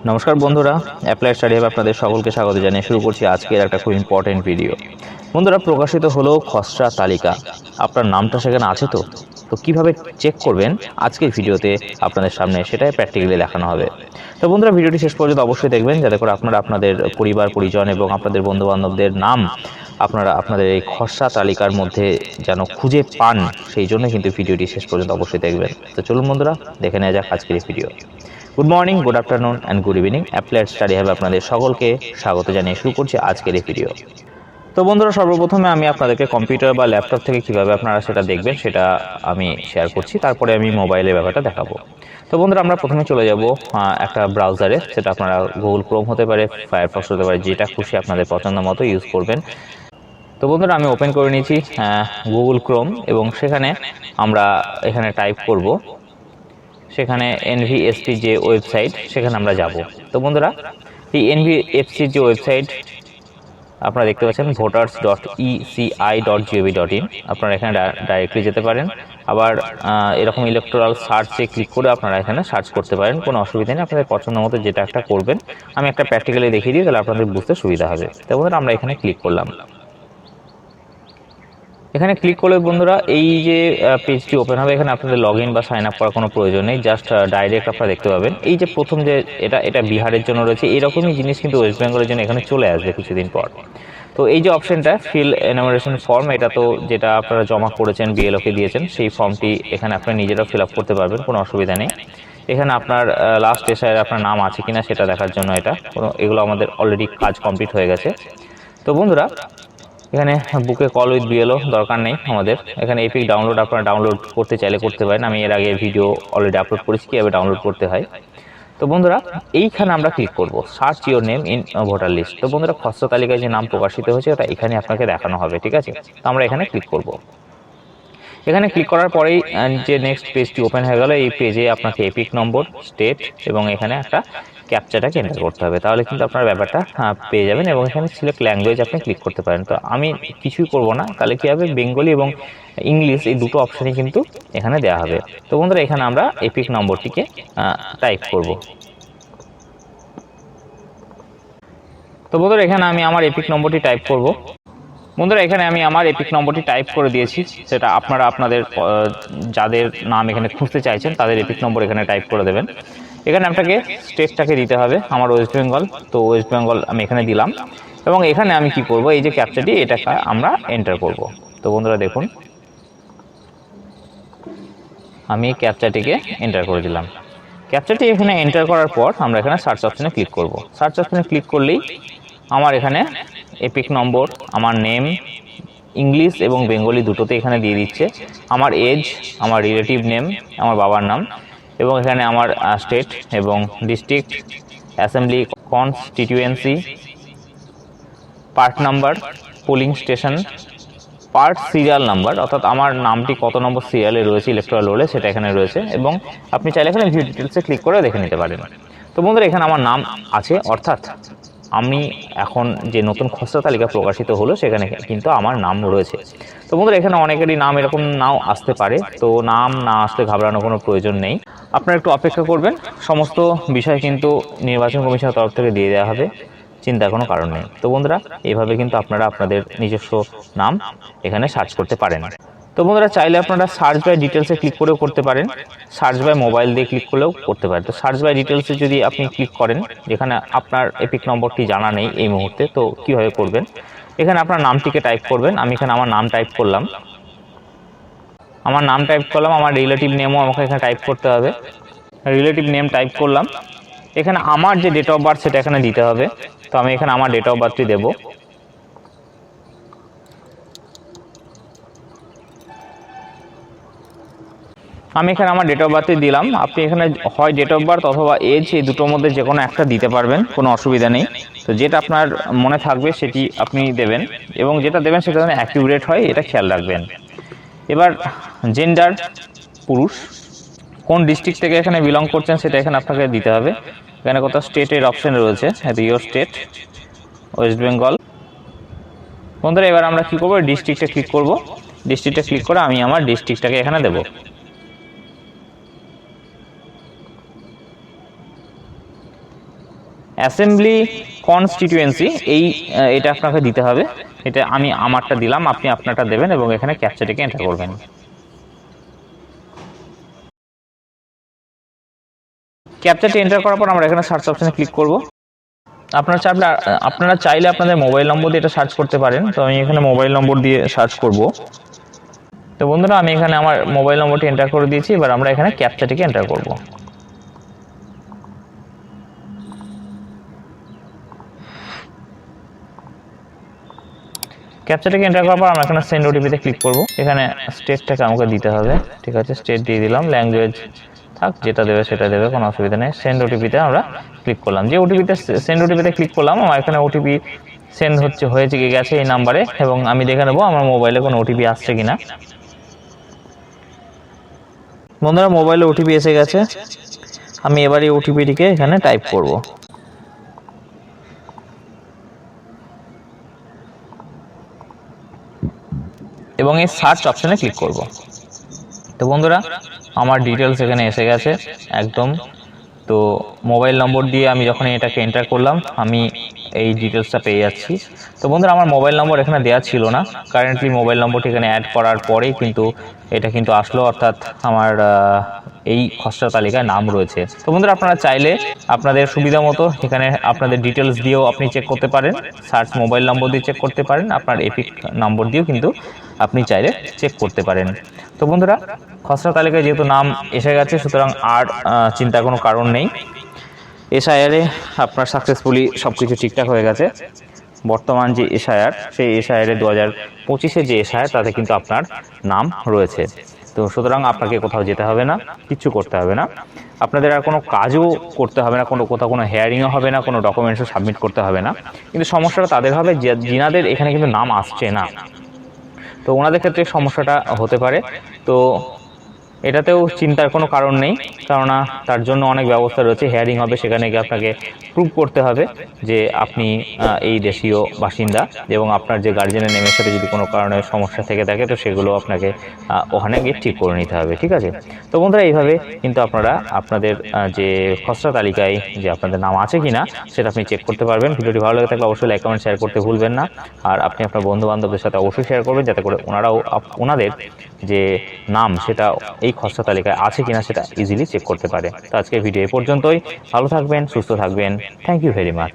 নমস্কার বন্ধুরা, applied study হাবে আপনাদের সকলকে স্বাগত জানিয়ে শুরু করছি আজকের একটা খুব ইম্পর্টেন্ট ভিডিও। বন্ধুরা, প্রকাশিত হলো খসড়া তালিকা। আপনার নামটা সেখানে আছে তো কিভাবে চেক করবেন আজকের ভিডিওতে আপনাদের সামনে সেটাই প্র্যাকটিক্যালি দেখানো হবে। তো বন্ধুরা, ভিডিওটি শেষ পর্যন্ত অবশ্যই দেখবেন, যাতে করে আপনারা আপনাদের পরিবার পরিজন এবং আপনাদের বন্ধুবান্ধবদের নাম আপনারা আপনাদের এই খসড়া তালিকার মধ্যে যেন খুঁজে পান, সেই জন্য কিন্তু ভিডিওটি শেষ পর্যন্ত অবশ্যই দেখবেন। তো চলুন বন্ধুরা, দেখে নেওয়া যাক আজকের এই video. Good morning, good afternoon and good evening. Applied study হাবে আপনাদের সকলকে স্বাগত জানিয়ে শুরু করছি আজকের এই ভিডিও। তো বন্ধুরা, সর্বপ্রথমে আমি আপনাদেরকে কম্পিউটার বা ল্যাপটপ থেকে কিভাবে আপনারা সেটা দেখবেন সেটা আমি শেয়ার করছি, তারপরে আমি মোবাইলের ব্যাপারটা দেখাবো। তো বন্ধুরা, আমরা প্রথমে চলে যাব একটা ব্রাউজারে, সেটা আপনারা গুগল ক্রোম হতে পারে, ফায়ারফক্স হতে পারে, যেটা খুশি আপনাদের পছন্দ মতো ইউজ করবেন। তো বন্ধুরা, আমি ওপেন করে নিয়েছি গুগল ক্রোম, এবং সেখানে আমরা এখানে টাইপ করব, সেখানে এনভিএসপি যে ওয়েবসাইট সেখানে আমরা যাব। তো বন্ধুরা, এই এনভিএফসির যে ওয়েবসাইট আপনারা দেখতে পাচ্ছেন voters.eci.gov.in, আপনারা এখানে ডাইরেক্টলি যেতে পারেন। আবার এরকম ইলেকটোরাল সার্চে ক্লিক করে আপনারা এখানে সার্চ করতে পারেন, কোনো অসুবিধা নেই। আপনাদের পছন্দ মতো যেটা একটা করবেন, আমি একটা প্র্যাকটিক্যালি দেখিয়ে দিই, তাহলে আপনাদের বুঝতে সুবিধা হবে। তো বন্ধুরা, আমরা এখানে ক্লিক করলাম। এখানে ক্লিক করলে বন্ধুরা, এই যে পেজটি ওপেন হবে, এখানে আপনাদের লগ ইন বা সাইন আপ করার কোনো প্রয়োজন নেই, জাস্ট ডাইরেক্ট আপনারা দেখতে পাবেন। এই যে প্রথম যে এটা বিহারের জন্য রয়েছে, এরকমই জিনিস কিন্তু ওয়েস্ট বেঙ্গলের জন্য এখানে চলে আসবে কিছুদিন পর। তো এই যে অপশনটা ফিল এনুমারেশন ফর্ম, এটা তো যেটা আপনারা জমা করেছেন, বিএলওকে দিয়েছেন, সেই ফর্মটি এখানে আপনারা নিজেরাও ফিল আপ করতে পারবেন, কোনো অসুবিধা নেই। এখানে আপনার লাস্ট এসআইয়ের আপনার নাম আছে কিনা সেটা দেখার জন্য এগুলো আমাদের অলরেডি কাজ কমপ্লিট হয়ে গেছে। তো বন্ধুরা, এখানে বুকে কল উইথ বিএলও দরকার নেই আমাদের। এখানে এপিক ডাউনলোড আপনারা ডাউনলোড করতে চাইলে করতে পারেন, আমি এর আগে ভিডিও অলরেডি আপলোড করেছি কীভাবে ডাউনলোড করতে হয়। তো বন্ধুরা, এইখানে আমরা ক্লিক করব search your name in voter list. তো বন্ধুরা, খসড়া তালিকায় যে নাম প্রকাশিত হয়েছে ওটা এখানে আপনাকে দেখানো হবে, ঠিক আছে? তো আমরা এখানে ক্লিক করব। এখানে ক্লিক করার পরেই যে নেক্সট পেজটি ওপেন হয়ে গেল। এই পেজে আপনাকে এপিক নম্বর, স্টেট এবং এখানে একটা ক্যাপচাটাকে এন্টার করতে হবে, তাহলে কিন্তু আপনার ব্যাপারটা পেয়ে যাবেন। এবং এখানে সিলেক্ট ল্যাঙ্গুয়েজ আপনি ক্লিক করতে পারেন। তো আমি কিছুই করব না, তাহলে কী হবে, বেঙ্গলি এবং ইংলিশ এই দুটো অপশানই কিন্তু এখানে দেওয়া হবে। তো বন্ধুরা, এখানে আমরা এপিক নম্বরটিকে টাইপ করব। তো বন্ধুরা, এখানে আমি আমার এপিক নম্বরটি টাইপ করব। বন্ধুরা, এখানে আমি আমার এপিক নম্বরটি টাইপ করে দিয়েছি। সেটা আপনারা আপনাদের যাদের নাম এখানে খুঁজতে চাইছেন তাদের এপিক নম্বর এখানে টাইপ করে দেবেন। এখানে আপনাকে স্টেটটাকে দিতে হবে, আমার ওয়েস্ট বেঙ্গল, তো ওয়েস্ট বেঙ্গল আমি এখানে দিলাম। এবং এখানে আমি কি করব, এই যে ক্যাপচাটি এটাকে আমরা এন্টার করব। তো বন্ধুরা দেখুন, আমি ক্যাপচাটিকে এন্টার করে দিলাম। ক্যাপচাটি এখানে এন্টার করার পর আমরা এখানে সার্চ অপশনে ক্লিক করব। সার্চ অপশনে ক্লিক করলেই আমার এখানে এপিক নম্বর, আমার নেম ইংলিশ এবং বেঙ্গলি দুটোতে এখানে দিয়ে দিচ্ছে, আমার এজ, আমার রিলেটিভ নেম, আমার বাবার নাম, এবং এখানে আমার স্টেট এবং district, assembly constituency, part number, polling station, part serial number, অর্থাৎ আমার নামটি কত নম্বর সিরিয়ালে রয়েছে ইলেকট্রাল রোলে সেটা এখানে রয়েছে, এবং আপনি চাইলে এখানে ভিউ ডিটেলসে ক্লিক করে দেখে নিতে পারেন। তো বন্ধুরা, এখানে আমার নাম আছে, অর্থাৎ আমি এখন যে নতুন খসড়া তালিকা প্রকাশিত হলো সেখানে কিন্তু আমার নাম রয়েছে। তো বন্ধুরা, এখানে অনেকেরই নাম এরকম নাও আসতে পারে, তো নাম না আসলে ঘাবড়ানোর কোনো প্রয়োজন নেই। আপনারা একটু অপেক্ষা করবেন, সমস্ত বিষয় কিন্তু নির্বাচন কমিশনের তরফ থেকে দিয়ে দেওয়া হবে, চিন্তার কোনো কারণ নেই। তো বন্ধুরা, এইভাবে কিন্তু আপনারা আপনাদের নিজস্ব নাম এখানে সার্চ করতে পারেন। তো বন্ধুরা, চাইলে আপনারা সার্চ বাই ডিটেলসে ক্লিক করেও করতে পারেন, সার্চ বাই মোবাইল দিয়ে ক্লিক করলেও করতে পারেন। তো সার্চ বাই ডিটেলসে যদি আপনি ক্লিক করেন, যেখানে আপনার এপিক নম্বরটি জানা নেই এই মুহূর্তে, তো কীভাবে করবেন, এখানে আপনার নামটিকে টাইপ করবেন। আমি এখানে আমার নাম টাইপ করলাম, আমার রিলেটিভ নেমও আমাকে এখানে টাইপ করতে হবে, রিলেটিভ নেম টাইপ করলাম। এখানে আমার যে ডেট অফ বার্থ সেটা এখানে দিতে হবে, তো আমি এখানে আমার ডেট অফ বার্থটি দেবো। আমি এখানে আমার ডেট অফ বার্থই দিলাম। আপনি এখানে হয় ডেট অফ বার্থ অথবা এজ, এই দুটোর মধ্যে যে কোনো একটা দিতে পারবেন, কোনো অসুবিধা নেই। তো যেটা আপনার মনে থাকবে সেটি আপনি দেবেন, এবং যেটা দেবেন সেটা যেন অ্যাকিউরেট হয় এটা খেয়াল রাখবেন। এবার জেন্ডার পুরুষ, কোন ডিস্ট্রিক্ট থেকে এখানে বিলং করছেন সেটা এখানে আপনাকে দিতে হবে। এখানে কত স্টেটের অপশন রয়েছে, ইয়োর স্টেট, ওয়েস্ট বেঙ্গল। বন্ধুরা, এবার আমরা কী করবো, ডিস্ট্রিক্টে ক্লিক করব। ডিস্ট্রিক্টে ক্লিক করে আমি আমার ডিস্ট্রিক্টটাকে এখানে দেবো। অ্যাসেম্বলি কনস্টিটিউয়েন্সি এটা আপনাকে দিতে হবে। এটা আমি আমারটা দিলাম, আপনি আপনারটা দেবেন এবং এখানে ক্যাপচাটিকে এন্টার করবেন। ক্যাপচাটি এন্টার করার পর আমরা এখানে সার্চ অপশনে ক্লিক করব। আপনারা চাইলে আপনাদের মোবাইল নম্বর দিয়ে এটা সার্চ করতে পারেন। তো আমি এখানে মোবাইল নম্বর দিয়ে সার্চ করব। তো বন্ধুরা, আমি এখানে আমার মোবাইল নম্বরটি এন্টার করে দিয়েছি। এবার আমরা এখানে ক্যাপচাটিকে এন্টার করব। ক্যাপচাটাকে এন্টার করার পর আমরা এখানে সেন্ড ওটিপিতে ক্লিক করব। এখানে স্টেটটাকে আমাকে দিতে হবে, ঠিক আছে, স্টেট দিয়ে দিলাম। ল্যাঙ্গুয়েজ থাক, যেটা দেবে সেটা দেবে, কোনো অসুবিধা নেই। সেন্ড ওটিপিতে আমরা ক্লিক করলাম। যে সেন্ড ওটিপিতে ক্লিক করলাম, আমার এখানে ওটিপি সেন্ড হয়েছে গেছে এই নাম্বারে, এবং আমি দেখে নেবো আমার মোবাইলে কোনো ওটিপি আসছে কিনা। বন্ধুরা, মোবাইলে ওটিপি এসে গেছে। আমি এবার এই ওটিপিটিকে এখানে টাইপ করব। এবং এই সার্চ অপশনে ক্লিক করব। তো বন্ধুরা, আমার ডিটেলস এখানে এসে গেছে একদম। তো মোবাইল নম্বর দিয়ে আমি যখন এটাকে এন্টার করলাম, আমি এই ডিটেলসটা পেয়ে যাচ্ছি। তো বন্ধুরা, আমার মোবাইল নম্বর এখানে দেওয়া ছিল না। কারেন্টলি মোবাইল নম্বরটি এখানে অ্যাড করার পরেই কিন্তু এটা কিন্তু আসলো, অর্থাৎ আমার এই খসড়া তালিকায় নাম রয়েছে। তো বন্ধুরা, আপনারা চাইলে আপনাদের সুবিধা মতো এখানে আপনাদের ডিটেলস দিয়েও আপনি চেক করতে পারেন। সার্চ মোবাইল নম্বর দিয়ে চেক করতে পারেন, আপনার এপিক নম্বর দিয়েও কিন্তু আপনি চাইলে চেক করতে পারেন। তো বন্ধুরা, খসড়া তালিকায় যেহেতু নাম এসে গেছে, সুতরাং আর চিন্তার কোনো কারণ নেই। এসআইআরে আপনার সাকসেসফুলি সব কিছু ঠিকঠাক হয়ে গেছে। বর্তমান যে এসআইআর, সেই এসআইআরে 2025-এ যে এসআইআর, তাতে কিন্তু আপনার নাম রয়েছে। তো সুতরাং আপনাকে কোথাও যেতে হবে না, কিচ্ছু করতে হবে না, আপনাদের আর কোনো কাজও করতে হবে না, কোথাও কোনো হেয়ারিংও হবে না, কোনো ডকুমেন্টসও সাবমিট করতে হবে না। কিন্তু সমস্যাটা তাদের হবে যিনাদের এখানে কিন্তু নাম আসছে না। তো ওনাদের ক্ষেত্রে সমস্যাটা হতে পারে। তো এটাতেও চিন্তার কোনো কারণ নেই, কেননা তার জন্য অনেক ব্যবস্থা রয়েছে। হেয়ারিং হবে, সেখানে গিয়ে আপনাকে প্রুভ করতে হবে যে আপনি এই দেশীয় বাসিন্দা, এবং আপনার যে গার্জেনের নেমের সাথে যদি কোনো কারণে সমস্যা থেকে থাকে, তো সেগুলো আপনাকে ওখানে গিয়ে ঠিক করে নিতে হবে, ঠিক আছে। তো বন্ধুরা, এইভাবে কিন্তু আপনারা আপনাদের যে খসড়া তালিকায় যে আপনাদের নাম আছে কিনা সেটা আপনি চেক করতে পারবেন। ভিডিওটি ভালো লাগে থাকলে অবশ্যই লাইক, কমেন্ট, শেয়ার করতে ভুলবেন না। আর আপনি আপনার বন্ধু বান্ধবদের সাথে অবশ্যই শেয়ার করবেন, যাতে করে ওনারাও ওনাদের যে নাম সেটা এই খসড়া তালিকায় আছে কিনা সেটা ইজিলি চেক করতে পারে। তো আজকের ভিডিও এই পর্যন্তই। ভালো থাকবেন, সুস্থ থাকবেন। Thank you very much.